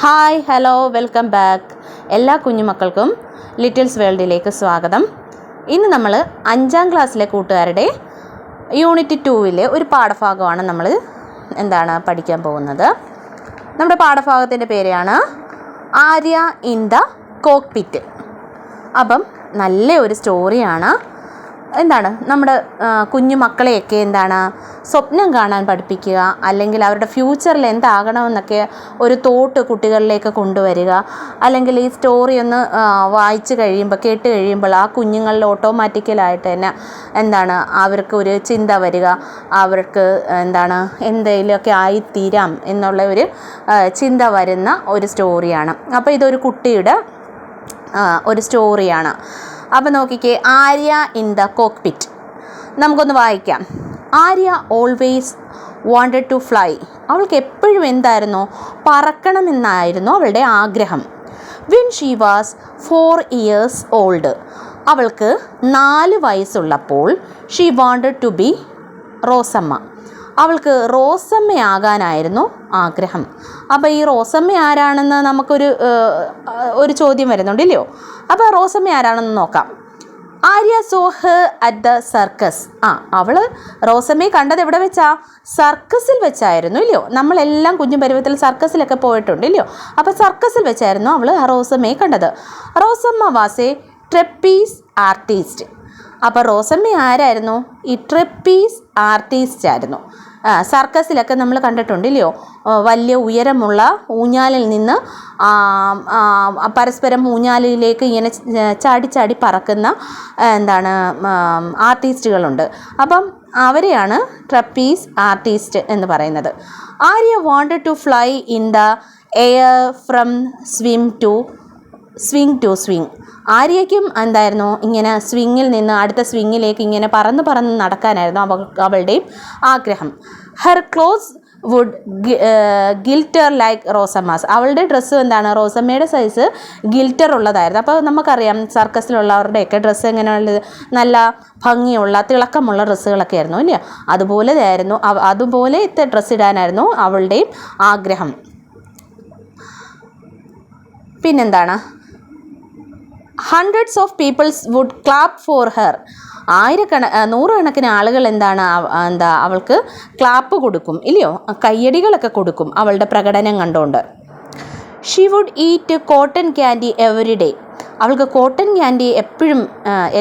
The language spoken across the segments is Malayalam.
Hi hello welcome back. എല്ലാ കുഞ്ഞുമക്കൾക്കും ലിറ്റിൽസ് വേൾഡിലേക്ക് സ്വാഗതം. ഇന്ന് നമ്മൾ 5ാം ക്ലാസ്സിലെ കൂട്ടുകാരുടെ യൂണിറ്റ് 2 ഒരു പാഠഭാഗമാണ് നമ്മൾ പഠിക്കാൻ പോകുന്നത്. നമ്മുടെ പാഠഭാഗത്തിൻ്റെ പേരാണ് ആര്യ ഇൻ ദ കോക്ക്പിറ്റ്. അപ്പം നല്ല ഒരു സ്റ്റോറിയാണ്. നമ്മുടെ കുഞ്ഞു മക്കളെയൊക്കെ സ്വപ്നം കാണാൻ പഠിപ്പിക്കുക, അല്ലെങ്കിൽ അവരുടെ ഫ്യൂച്ചറിൽ എന്താകണമെന്നൊക്കെ ഒരു തോട്ട് കുട്ടികളിലേക്ക് കൊണ്ടുവരിക. അല്ലെങ്കിൽ ഈ സ്റ്റോറി ഒന്ന് വായിച്ച് കഴിയുമ്പോൾ, കേട്ട് കഴിയുമ്പോൾ ആ കുഞ്ഞുങ്ങളിൽ ഓട്ടോമാറ്റിക്കലായിട്ട് തന്നെ അവർക്ക് ഒരു ചിന്ത വരിക, അവർക്ക് എന്തെങ്കിലുമൊക്കെ ആയിത്തീരാം എന്നുള്ള ഒരു ചിന്ത വരുന്ന ഒരു സ്റ്റോറിയാണ്. അപ്പോൾ ഇതൊരു കുട്ടിയുടെ ഒരു സ്റ്റോറിയാണ്. അപ്പോൾ നോക്കിക്കേ, ആര്യ ഇൻ ദ കോക്ക്പിറ്റ്. നമുക്കൊന്ന് വായിക്കാം. Arya always wanted to fly. അവൾക്ക് എപ്പോഴും പറക്കണമെന്നായിരുന്നു അവളുടെ ആഗ്രഹം. When she was 4 years old, അവൾക്ക് 4 വയസ്സുള്ളപ്പോൾ she wanted to be Rosamma. അവൾക്ക് റോസമ്മയാകാനായിരുന്നു ആഗ്രഹം. അപ്പോൾ ഈ റോസമ്മ ആരാണെന്ന് നമുക്കൊരു ചോദ്യം വരുന്നുണ്ടല്ലോ. അപ്പോൾ റോസമ്മ ആരാണെന്ന് നോക്കാം. Arya so Har at the circus. അവൾ റോസമ്മയെ കണ്ടത് എവിടെ വെച്ചാ? സർക്കസിൽ വെച്ചായിരുന്നു ഇല്ലയോ. നമ്മളെല്ലാം കുഞ്ഞു പരുവത്തിൽ സർക്കസിലൊക്കെ പോയിട്ടുണ്ട് ഇല്ലയോ. അപ്പോൾ സർക്കസിൽ വെച്ചായിരുന്നു അവൾ റോസമ്മയെ കണ്ടത്. Rosamma was A trapeze artist. അപ്പോൾ റോസമ്മ ആരായിരുന്നു? ഈ ട്രപ്പീസ് ആർട്ടിസ്റ്റ് ആയിരുന്നു. സർക്കസിലൊക്കെ നമ്മൾ കണ്ടിട്ടുണ്ട് ഇല്ലയോ, വലിയ ഉയരമുള്ള ഊഞ്ഞാലിൽ നിന്ന് പരസ്പരം ഊഞ്ഞാലിലേക്ക് ഇങ്ങനെ ചാടി ചാടി പറക്കുന്ന ആർട്ടിസ്റ്റുകളുണ്ട്. അപ്പം അവരെയാണ് ട്രപ്പീസ് ആർട്ടിസ്റ്റ് എന്ന് പറയുന്നത്. Arya wanted to fly in the air from swing to swing. ആര്യയ്ക്കും ഇങ്ങനെ സ്വിങ്ങിൽ നിന്ന് അടുത്ത സ്വിങ്ങിലേക്ക് ഇങ്ങനെ പറന്ന് നടക്കാനായിരുന്നു അവളുടെയും ആഗ്രഹം. Her clothes would glitter like Rosamma's. അവളുടെ ഡ്രസ്സ് റോസമ്മയുടെ സൈസ് ഗിൽറ്റർ ഉള്ളതായിരുന്നു. അപ്പോൾ നമുക്കറിയാം സർക്കസിലുള്ളവരുടെയൊക്കെ ഡ്രസ്സ് എങ്ങനെയുള്ളത്, നല്ല ഭംഗിയുള്ള തിളക്കമുള്ള ഡ്രസ്സുകളൊക്കെ ആയിരുന്നു ഇല്ലേ. അതുപോലത്തെ ഡ്രസ്സ് ഇടാനായിരുന്നു അവളുടെയും ആഗ്രഹം. Hundreds of peoples would clap for her. നൂറുകണക്കിന് ആളുകൾ അവൾക്ക് ക്ലാപ്പ് കൊടുക്കും ഇല്ലയോ, കയ്യടികളൊക്കെ കൊടുക്കും അവളുടെ പ്രകടനം കണ്ടുകൊണ്ട്. She would eat cotton candy every day. അവൾക്ക് കോട്ടൺ ക്യാൻഡി എപ്പോഴും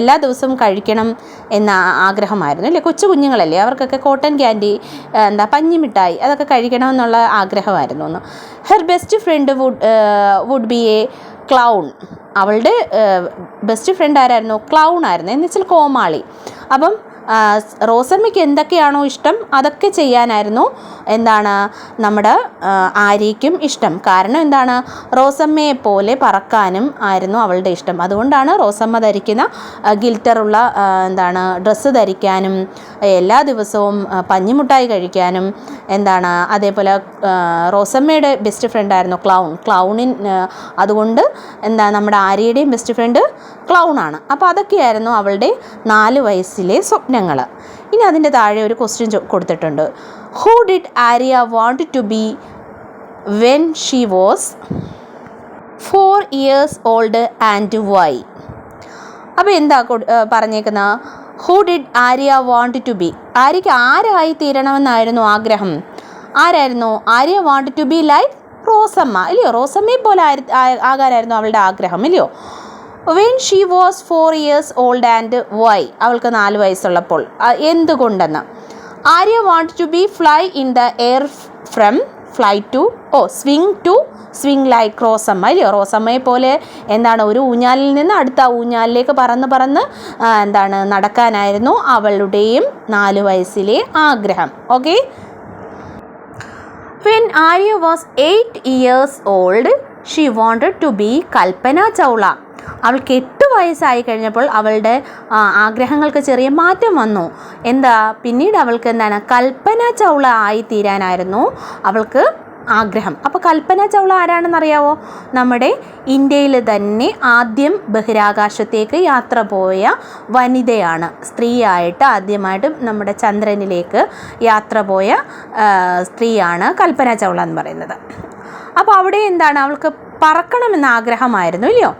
എല്ലാ ദിവസവും കഴിക്കണം എന്ന ആഗ്രഹമായിരുന്നു അല്ലേ. കൊച്ചു കുഞ്ഞുങ്ങളല്ലേ, അവർക്കൊക്കെ കോട്ടൺ ക്യാൻഡി, പഞ്ഞിമിഠായി അതൊക്കെ കഴിക്കണമെന്നുള്ള ആഗ്രഹമായിരുന്നു. Her best friend would be a clown. അവളുടെ ബെസ്റ്റ് ഫ്രണ്ട് ആരായിരുന്നു? ക്ലൗൺ ആയിരുന്നു, എന്ന് വെച്ചാൽ കോമാളി. അപ്പം റോസമ്മയ്ക്ക് എന്തൊക്കെയാണോ ഇഷ്ടം അതൊക്കെ ചെയ്യാനായിരുന്നു നമ്മുടെ ആര്യയ്ക്കും ഇഷ്ടം. കാരണം റോസമ്മയെ പോലെ പറക്കാനും ആയിരുന്നു അവളുടെ ഇഷ്ടം. അതുകൊണ്ടാണ് റോസമ്മ ധരിക്കുന്ന ഗിൽറ്ററുള്ള ഡ്രസ്സ് ധരിക്കാനും, എല്ലാ ദിവസവും പഞ്ഞിമുട്ടായി കഴിക്കാനും, അതേപോലെ റോസമ്മയുടെ ബെസ്റ്റ് ഫ്രണ്ടായിരുന്നു അതുകൊണ്ട് നമ്മുടെ ആര്യയുടെയും ബെസ്റ്റ് ഫ്രണ്ട് ക്ലൗണാണ്. അപ്പോൾ അതൊക്കെയായിരുന്നു അവളുടെ 4 വയസ്സിലെ സ്വപ്നങ്ങൾ. ഇനി അതിൻ്റെ താഴെ ഒരു ക്വസ്റ്റ്യൻ കൊടുത്തിട്ടുണ്ട്. Who did Arya want to be when she was 4 years old and why? അപ്പോൾ പറഞ്ഞേക്കുന്ന who did Arya want to be? ആര്യയ്ക്ക് ആരായി തീരണമെന്നായിരുന്നു ആഗ്രഹം? ആരായിരുന്നു? Arya want to be like Rosamma ഇല്ലയോ. റോസമ്മയെ പോലെ ആകാനായിരുന്നു അവളുടെ ആഗ്രഹം ഇല്ലയോ. When she was 4 years old and why? അവൾക്ക് 4 വയസ്സുള്ളപ്പോൾ. എന്തുകൊണ്ടെന്ന്? Arya want to be fly in the air from swing like Rosamma ഇല്ലയോ. റോസമ്മയെ പോലെ ഒരു ഊഞ്ഞാലിൽ നിന്ന് അടുത്ത ഊഞ്ഞാലിലേക്ക് പറന്ന് നടക്കാനായിരുന്നു അവളുടെയും 4 വയസ്സിലെ ആഗ്രഹം. Okay. When Arya was 8 years old, she wanted to be കൽപ്പന ചൗള. അവൾക്ക് 8 വയസ്സായി കഴിഞ്ഞപ്പോൾ അവളുടെ ആഗ്രഹങ്ങൾക്ക് ചെറിയ മാറ്റം വന്നു. പിന്നീട് അവൾക്ക് കൽപ്പന ചൗള ആയി തീരാനായിരുന്നു അവൾക്ക് ആഗ്രഹം. അപ്പോൾ കൽപ്പന ചൗള ആരാണെന്നറിയാവോ? നമ്മുടെ ഇന്ത്യയിൽ തന്നെ ആദ്യം ബഹിരാകാശത്തേക്ക് യാത്ര പോയ വനിതയാണ്. സ്ത്രീയായിട്ട് ആദ്യമായിട്ട് നമ്മുടെ ചന്ദ്രനിലേക്ക് യാത്ര പോയ സ്ത്രീയാണ് കൽപ്പന ചൗള എന്ന് പറയുന്നത്. അപ്പോൾ അവിടെ എന്താണ്, അവൾക്ക് പറക്കണമെന്ന ആഗ്രഹമായിരുന്നു ഇല്ലയോ?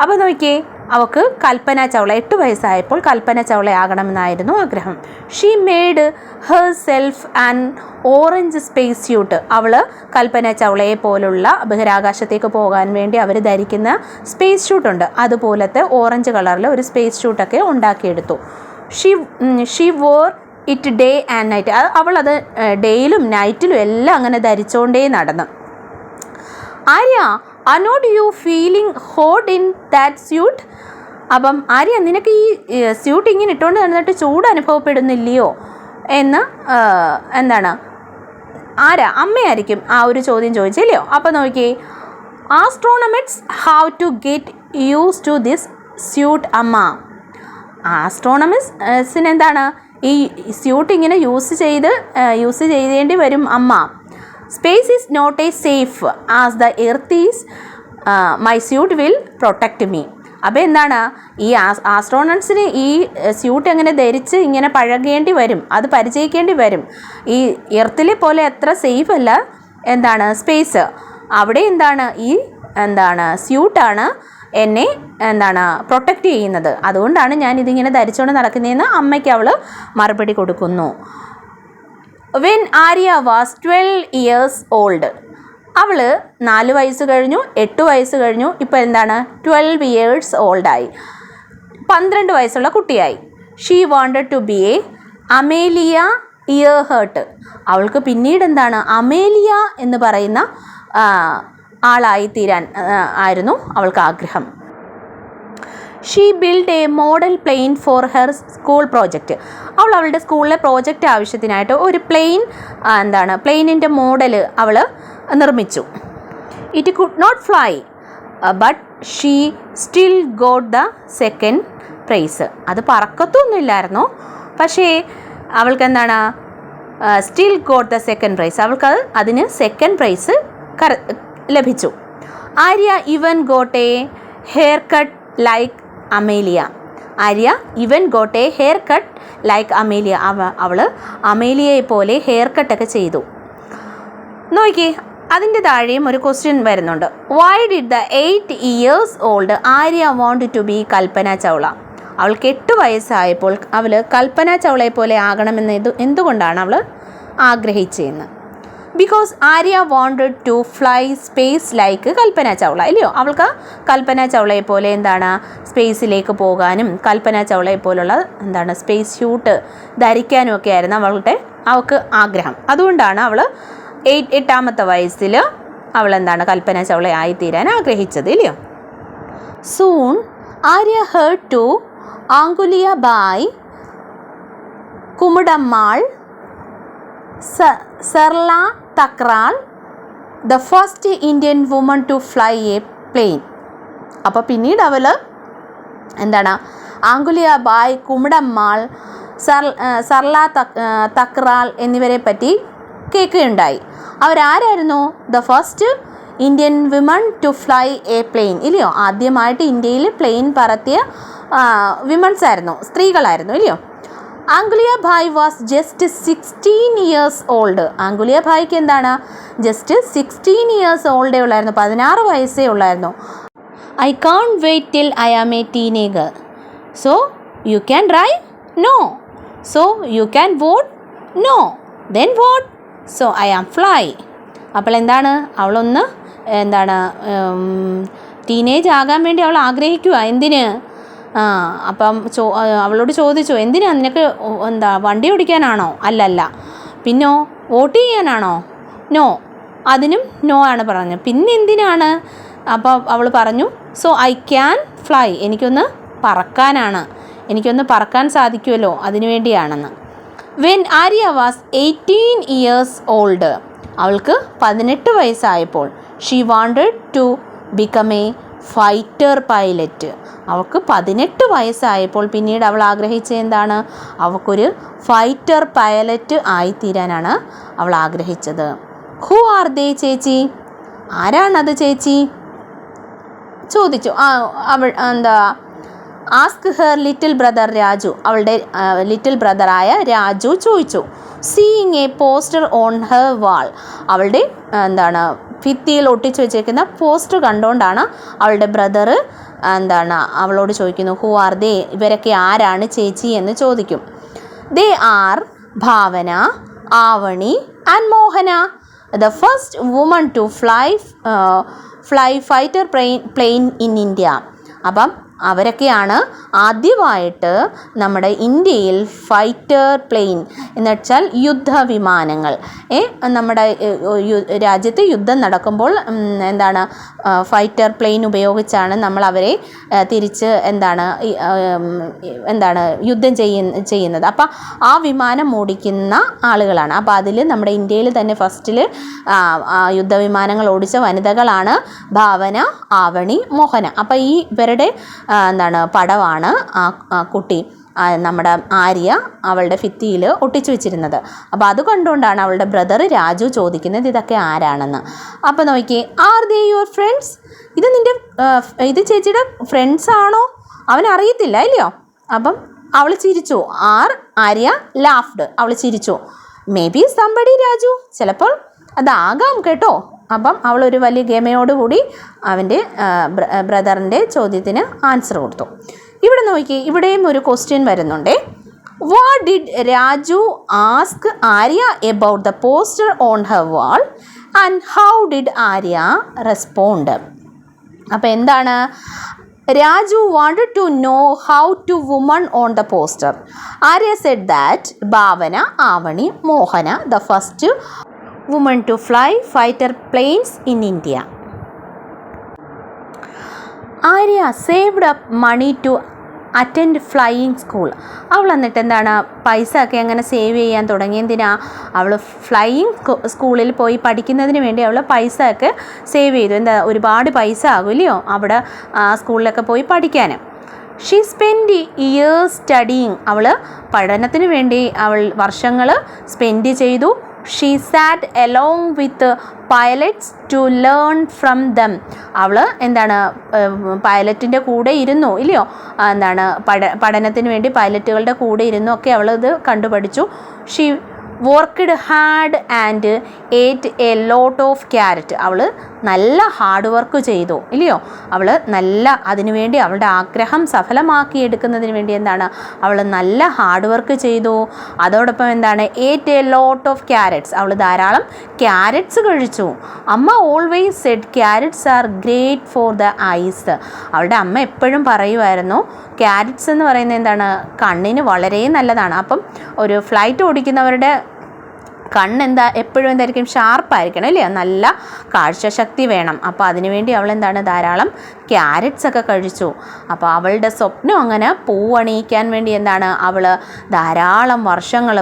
അപ്പോൾ നോക്കിയേ, അവൾക്ക് കൽപ്പന ചൗള 8 വയസ്സായപ്പോൾ കൽപ്പന ചൗള ആകണമെന്നായിരുന്നു ആഗ്രഹം. She made herself an orange space suit. അവൾ കൽപ്പന ചൗളയെ പോലുള്ള ബഹിരാകാശത്തേക്ക് പോകാൻ വേണ്ടി അവർ ധരിക്കുന്ന സ്പേസ് സ്യൂട്ടുണ്ട്, അതുപോലത്തെ ഓറഞ്ച് കളറിൽ ഒരു സ്പേസ് സ്യൂട്ടൊക്കെ ഉണ്ടാക്കിയെടുത്തു. She wore it day and night. അവളത് ഡേയിലും നൈറ്റിലും എല്ലാം അങ്ങനെ ധരിച്ചുകൊണ്ടേ നടന്നു. Arya, are not you feeling hot in that suit? അപ്പം ആര്യ, നിനക്ക് ഈ സ്യൂട്ട് ഇങ്ങനെ ഇട്ടുകൊണ്ട് നടന്നിട്ട് ചൂട് അനുഭവപ്പെടുന്നില്ലയോ എന്ന് എന്താണ് ആരാ, അമ്മയായിരിക്കും ആ ഒരു ചോദ്യം ചോദിച്ചില്ലയോ? അപ്പോൾ നോക്കിയേ, astronauts have to get use to this suit അമ്മ. ആസ്ട്രോണമിസ്റ്റിന് എന്താണ്, ഈ സ്യൂട്ട് ഇങ്ങനെ യൂസ് ചെയ്തേണ്ടി വരും അമ്മ. Space is not a safe as the earth is, my suit will protect me. അപ്പോൾ എന്താണ്, ഈ ആസ്ട്രോണട്സിന് ഈ സ്യൂട്ട് എങ്ങനെ ധരിച്ച് ഇങ്ങനെ പഴകേണ്ടി വരും, അത് പരിചയിക്കേണ്ടി വരും. ഈ എർത്തിലെ പോലെ അത്ര സേഫ് അല്ല എന്താണ് സ്പേസ്. അവിടെ എന്താണ്, ഈ സ്യൂട്ടാണ് എന്നെ പ്രൊട്ടക്റ്റ് ചെയ്യുന്നത്. അതുകൊണ്ടാണ് ഞാൻ ഇതിങ്ങനെ ധരിച്ചുകൊണ്ട് നടക്കുന്നതെന്ന് അമ്മയ്ക്ക് അവൾ മറുപടി കൊടുക്കുന്നു. When Arya was 12 years old, അവൾ 4 വയസ്സ് കഴിഞ്ഞു, 8 വയസ്സ് കഴിഞ്ഞു, ഇപ്പോൾ 12 years ഓൾഡായി, 12 വയസ്സുള്ള കുട്ടിയായി. She wanted to be a Amelia Earhart. അവൾക്ക് പിന്നീട് അമേലിയ എന്ന് പറയുന്ന ആളായിത്തീരാൻ ആയിരുന്നു അവൾക്ക് ആഗ്രഹം. She build a model plane for her school project. അവളുടെ സ്കൂളിലെ പ്രോജക്റ്റ് ആവശ്യത്തിനായിട്ട് ഒരു പ്ലെയിനിൻ്റെ മോഡൽ അവൾ നിർമ്മിച്ചു. It could not fly but she still got the second prize. അത് പറക്കത്തൊന്നുമില്ലായിരുന്നു, പക്ഷേ അവൾക്ക് still got the second prize. അവൾക്ക് അതിന് സെക്കൻഡ് പ്രൈസ് ലഭിച്ചു. Arya even got a haircut like Amelia. Arya even got a haircut like Amelia. അവൾ അമേലിയയെ പോലെ ഹെയർ കട്ടൊക്കെ ചെയ്തു. നോക്കിയേ, അതിൻ്റെ താഴെയും ഒരു ക്വസ്റ്റ്യൻ വരുന്നുണ്ട്. Why did the 8 years old Arya want to be Kalpana Chawla? അവൾക്ക് 8 വയസ്സായപ്പോൾ അവൾ കൽപ്പന ചൗളയെ പോലെ ആകണമെന്ന് എന്തുകൊണ്ടാണ് അവൾ ആഗ്രഹിച്ചതെന്ന്? Because Arya wanted to fly space like Kalpana Chawla, ഇല്ലയോ? അവൾക്ക് കൽപ്പന ചൗളയെ പോലെ സ്പേസിലേക്ക് പോകാനും കൽപ്പന ചൗളയെ പോലുള്ള സ്പേസ് സ്യൂട്ട് ധരിക്കാനും ഒക്കെ ആയിരുന്നു അവൾക്ക് ആഗ്രഹം. അതുകൊണ്ടാണ് അവൾ 8ാമത്തെ വയസ്സിൽ അവൾ കൽപ്പന ചൗള ആയിത്തീരാൻ ആഗ്രഹിച്ചത്, ഇല്ലയോ? Soon Arya heard to Anguliya Bai Kumudammal Sarla Thakral the first Indian woman to fly a plane. അപ്പോൾ പിന്നീട് അവൾ ആംഗുലിയ ബായ്, കുമുടമ്മാൾ, സർല തക്രാൾ എന്നിവരെ പറ്റി കേൾക്കുകയുണ്ടായി. അവരാരായിരുന്നു? The first Indian women to fly a plane, ഇല്ലയോ? ആദ്യമായിട്ട് ഇന്ത്യയിൽ പ്ലെയിൻ പറത്തിയ വിമൺസ് ആയിരുന്നു, സ്ത്രീകളായിരുന്നു, ഇല്ലയോ? Anguliya Bhai was just 16 years old. ആംഗുലിയ ഭായ്ക്ക് ജസ്റ്റ് 16 years ഓൾഡേ ഉള്ളായിരുന്നു, 16 വയസ്സേ ഉള്ളായിരുന്നു. I can't wait till I am a teenager. So you can drive? No. So you can vote? No. Then what? So I am fly. അപ്പോൾ അവളൊന്ന് ടീനേജ് ആകാൻ വേണ്ടി അവൾ ആഗ്രഹിക്കുക. എന്തിന്? അപ്പം അവളോട് ചോദിച്ചു, എന്തിനാ നിനക്ക് വണ്ടി ഓടിക്കാനാണോ? അല്ലല്ല. പിന്നോ വോട്ട് ചെയ്യാനാണോ? നോ. അതിനും നോ ആണ് പറഞ്ഞത്. പിന്നെ എന്തിനാണ്? അപ്പോൾ അവൾ പറഞ്ഞു, സോ ഐ ക്യാൻ ഫ്ലൈ. എനിക്കൊന്ന് പറക്കാൻ സാധിക്കുമല്ലോ, അതിനു വേണ്ടിയാണെന്ന്. When Arya was 18 years old, അവൾക്ക് 18 വയസ്സായപ്പോൾ she wanted to become a fighter pilot. അവൾക്ക് 18 വയസ്സായപ്പോൾ പിന്നീട് അവൾ ആഗ്രഹിച്ചത് അവൾക്കൊരു ഫൈറ്റർ പൈലറ്റ് ആയിത്തീരാനാണ് അവൾ ആഗ്രഹിച്ചത്. ഹു ആർ ദേ ചേച്ചി, ആരാണത് ചേച്ചി ചോദിച്ചു. Ask her little brother Raju, അവളുടെ ലിറ്റിൽ ബ്രദറായ രാജു ചോദിച്ചു. Seeing a poster on her wall, അവളുടെ ഭിത്തിയിൽ ഒട്ടിച്ചു വെച്ചേക്കുന്ന പോസ്റ്റർ കണ്ടുകൊണ്ടാണ് അവളുടെ ബ്രദർ അവളോട് ചോദിക്കുന്നു, ഹു ആർ ദേ, ഇവരൊക്കെ ആരാണ് ചേച്ചി എന്ന് ചോദിക്കും. They are Bhavana, Avani and Mohana, the first woman to fly fighter plane in India. അപ്പം അവരൊക്കെയാണ് ആദ്യമായിട്ട് നമ്മുടെ ഇന്ത്യയിൽ ഫൈറ്റർ പ്ലെയിൻ എന്ന് വെച്ചാൽ യുദ്ധവിമാനങ്ങൾ, നമ്മുടെ രാജ്യത്ത് യുദ്ധം നടക്കുമ്പോൾ ഫൈറ്റർ പ്ലെയിൻ ഉപയോഗിച്ചാണ് നമ്മൾ അവരെ തിരിച്ച് യുദ്ധം ചെയ്യുന്നത്. അപ്പം ആ വിമാനം ഓടിക്കുന്ന ആളുകളാണ്. അപ്പോൾ അതിൽ നമ്മുടെ ഇന്ത്യയിൽ തന്നെ ഫസ്റ്റിൽ യുദ്ധവിമാനങ്ങൾ ഓടിച്ച വനിതകളാണ് ഭാവന, ആവണി, മോഹന. അപ്പോൾ ഈ ഇവരുടെ പടമാണ് ആ കുട്ടി നമ്മുടെ ആര്യ അവളുടെ ഭിത്തിയിൽ ഒട്ടിച്ചു വെച്ചിരുന്നത്. അപ്പോൾ അത് കണ്ടുകൊണ്ടാണ് അവളുടെ ബ്രദർ രാജു ചോദിക്കുന്നത് ഇതൊക്കെ ആരാണെന്ന്. അപ്പോൾ നോക്കിയേ, ആർ ദേ യുവർ ഫ്രണ്ട്സ്, ഇത് ചേച്ചിയുടെ ഫ്രണ്ട്സ് ആണോ? അവനറിയത്തില്ല ഇല്ലയോ. അപ്പം അവൾ ചിരിച്ചു. ആര്യ ലാഫ്ഡ്, അവൾ ചിരിച്ചു. മേ ബി സംബഡി രാജു, ചിലപ്പോൾ അതാകാം കേട്ടോ. അപ്പം അവളൊരു വലിയ ഗമയോടുകൂടി അവൻ്റെ ബ്രദറിൻ്റെ ചോദ്യത്തിന് ആൻസർ കൊടുത്തു. ഇവിടെ നോക്കി, ഇവിടെയും ഒരു ക്വസ്റ്റ്യൻ വരുന്നുണ്ട്. What did Raju ask Arya about the poster on her wall and how did Arya respond? അപ്പോൾ എന്താണ്? Raju wanted to know how to woman on the poster. Arya said that Bhavana, Avani, Mohana, the first women to fly fighter planes in India. Arya saved up money to attend flying school. അവൾ എന്നിട്ട് പൈസ ഒക്കെ അങ്ങനെ സേവ് ചെയ്യാൻ തുടങ്ങി. എന്തിനാ? അവൾ ഫ്ലൈയിങ് സ്കൂളിൽ പോയി പഠിക്കുന്നതിന് വേണ്ടി അവൾ പൈസ ഒക്കെ സേവ് ചെയ്തു. ഒരുപാട് പൈസ ആകും ഇല്ലയോ അവിടെ സ്കൂളിലൊക്കെ പോയി പഠിക്കാൻ. ഷീ സ്പെൻഡ് ഇയേഴ്സ് സ്റ്റഡിയിങ്, അവൾ പഠനത്തിന് വേണ്ടി അവൾ വർഷങ്ങൾ സ്പെൻഡ് ചെയ്തു. She sat along with pilots to learn from them, അവൾ പൈലറ്റിൻ്റെ കൂടെ ഇരുന്നു ഇല്ലയോ, പഠനത്തിന് വേണ്ടി പൈലറ്റുകളുടെ കൂടെ ഇരുന്നു ഒക്കെ അവൾ ഇത് കണ്ടുപഠിച്ചു. ഷീ വർക്ക്ഡ് ഹാർഡ് ആൻഡ് ഏറ്റ് എ ലോട്ട് ഓഫ് ക്യാരറ്റ്, അവൾ നല്ല ഹാർഡ് വർക്ക് ചെയ്തു ഇല്ലയോ. അവൾ അതിനുവേണ്ടി അവളുടെ ആഗ്രഹം സഫലമാക്കിയെടുക്കുന്നതിന് വേണ്ടി അവൾ നല്ല ഹാർഡ് വർക്ക് ചെയ്തു. അതോടൊപ്പം ഏറ്റ് എ ലോട്ട് ഓഫ് ക്യാരറ്റ്സ്, അവൾ ധാരാളം ക്യാരറ്റ്സ് കഴിച്ചു. അമ്മ always said carrots are great for the eyes, അവളുടെ അമ്മ എപ്പോഴും പറയുമായിരുന്നു ക്യാരറ്റ്സ് എന്ന് പറയുന്നത് കണ്ണിന് വളരെ നല്ലതാണ്. അപ്പം ഒരു ഫ്ലൈറ്റ് ഓടിക്കുന്നവരുടെ എപ്പോഴും എന്തായിരിക്കും? ഷാർപ്പായിരിക്കണം അല്ലേ, നല്ല കാഴ്ചശക്തി വേണം. അപ്പോൾ അതിനുവേണ്ടി അവൾ ധാരാളം ക്യാരറ്റ്സ് ഒക്കെ കഴിച്ചു. അപ്പോൾ അവളുടെ സ്വപ്നം അങ്ങനെ പൂവണിയിക്കാൻ വേണ്ടി അവൾ ധാരാളം വർഷങ്ങൾ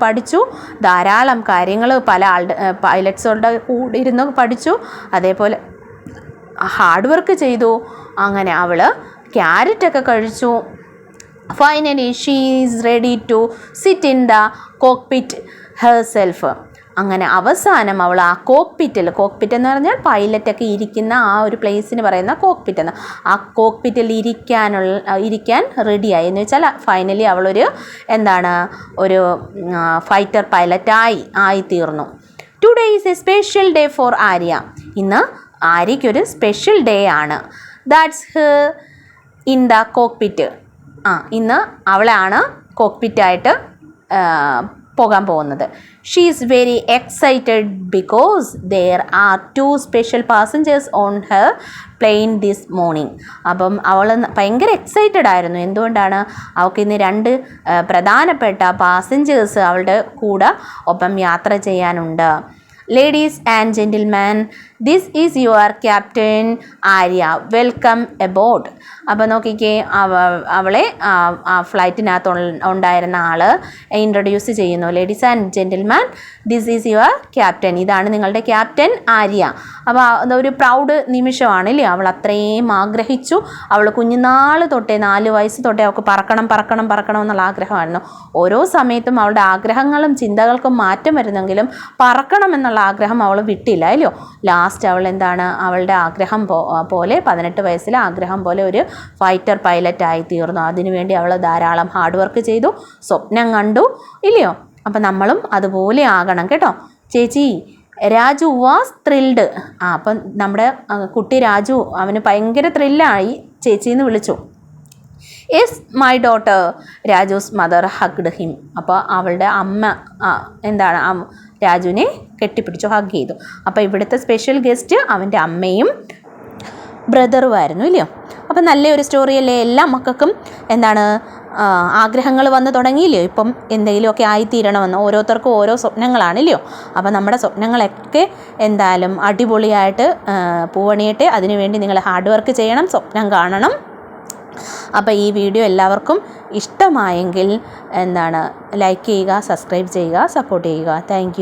പഠിച്ചു. ധാരാളം കാര്യങ്ങൾ പല പൈലറ്റ്സുകളുടെ കൂടെ ഇരുന്ന് പഠിച്ചു. അതേപോലെ ഹാർഡ് വർക്ക് ചെയ്തു. അങ്ങനെ അവൾ ക്യാരറ്റൊക്കെ കഴിച്ചു. Finally she is ready to sit in the cockpit herself. അങ്ങനെ അവസാനം അവൾ ആ കോക്ക്പിറ്റ് എന്ന് പറഞ്ഞാൽ പൈലറ്റൊക്കെ ഇരിക്കുന്ന ആ ഒരു പ്ലേസിന് പറയുന്ന കോക്ക്പിറ്റ് എന്ന്, ആ കോക്ക്പിറ്റിൽ ഇരിക്കാൻ റെഡിയായി. എന്ന് വെച്ചാൽ ഫൈനലി അവളൊരു ഒരു ഫൈറ്റർ പൈലറ്റായി തീർന്നു. Today is a special day for Arya, ഇന്ന് ആര്യയ്ക്കൊരു സ്പെഷ്യൽ ഡേ ആണ്. That's her in the cockpit, ഇന്ന് അവളാണ് കോക്ക്പിറ്റായിട്ട് പോകാൻ പോകുന്നത്. She is very excited because there are 2 special passengers on her plane this morning. അപ്പം അവൾ ഭയങ്കര എക്സൈറ്റഡ് ആയിരുന്നു. എന്തുകൊണ്ടാണ്? അവൾക്ക് ഇന്ന് 2 പ്രധാനപ്പെട്ട പാസഞ്ചേഴ്സ് അവളുടെ കൂടെ ഒപ്പം യാത്ര ചെയ്യാനുണ്ട്. Ladies and gentlemen, this is your captain Arya. Welcome aboard. അപ്പോൾ നോക്കിക്കേ, അവളെ ഫ്ലൈറ്റിനകത്ത് ഉണ്ടായിരുന്ന ആൾ ഇൻട്രൊഡ്യൂസ് ചെയ്യുന്നു. Ladies and gentleman, this is your captain, ഇതാണ് നിങ്ങളുടെ ക്യാപ്റ്റൻ ആര്യ. അപ്പോൾ അതൊരു പ്രൗഡ് നിമിഷമാണ് ഇല്ലേ. അവൾ അത്രയും ആഗ്രഹിച്ചു. അവൾ കുഞ്ഞുനാൾ തൊട്ടേ 4 വയസ്സ് തൊട്ടേ അവൾക്ക് പറക്കണം എന്നുള്ള ആഗ്രഹമായിരുന്നു. ഓരോ സമയത്തും അവളുടെ ആഗ്രഹങ്ങളും ചിന്തകൾക്കും മാറ്റം വരുന്നെങ്കിലും പറക്കണം എന്നുള്ള ആഗ്രഹം അവൾ വിട്ടില്ല അല്ലയോ. ലാസ്റ്റ് അവൾ എന്താണ്, അവളുടെ ആഗ്രഹം പോലെ 18 വയസ്സിൽ ആഗ്രഹം പോലെ ഒരു ഫൈറ്റർ പൈലറ്റായി തീർന്നു. അതിനുവേണ്ടി അവൾ ധാരാളം ഹാർഡ് വർക്ക് ചെയ്തു, സ്വപ്നം കണ്ടു ഇല്ലയോ. അപ്പം നമ്മളും അതുപോലെ ആകണം കേട്ടോ. ചേച്ചി രാജു വാസ് ത്രിൽഡ്. അപ്പം നമ്മുടെ കുട്ടി രാജു അവന് ഭയങ്കര ത്രില്ലായി, ചേച്ചിന്ന് വിളിച്ചു. Yes my daughter, Raju's mother hugged him. അപ്പോൾ അവളുടെ അമ്മ എന്താണ് രാജുവിനെ കെട്ടിപ്പിടിച്ചു, ഹഗ് ചെയ്തു. അപ്പോൾ ഇവിടുത്തെ സ്പെഷ്യൽ ഗസ്റ്റ് അവൻ്റെ അമ്മയും ബ്രദറുമായിരുന്നു ഇല്ലയോ. അപ്പം നല്ലൊരു സ്റ്റോറിയല്ലേ. എല്ലാ മക്കൾക്കും എന്താണ് ആഗ്രഹങ്ങൾ വന്ന് തുടങ്ങിയില്ലയോ. ഇപ്പം എന്തെങ്കിലുമൊക്കെ ആയിത്തീരണമെന്ന് ഓരോരുത്തർക്കും ഓരോ സ്വപ്നങ്ങളാണില്ലയോ. അപ്പം നമ്മുടെ സ്വപ്നങ്ങളൊക്കെ എന്തായാലും അടിപൊളിയായിട്ട് പൂവണിയട്ടെ. അതിനുവേണ്ടി നിങ്ങൾ ഹാർഡ് വർക്ക് ചെയ്യണം, സ്വപ്നം കാണണം. അപ്പോൾ ഈ വീഡിയോ എല്ലാവർക്കും ഇഷ്ടമായെങ്കിൽ എന്താണ് ലൈക്ക് ചെയ്യുക, സബ്സ്ക്രൈബ് ചെയ്യുക, സപ്പോർട്ട് ചെയ്യുക. താങ്ക്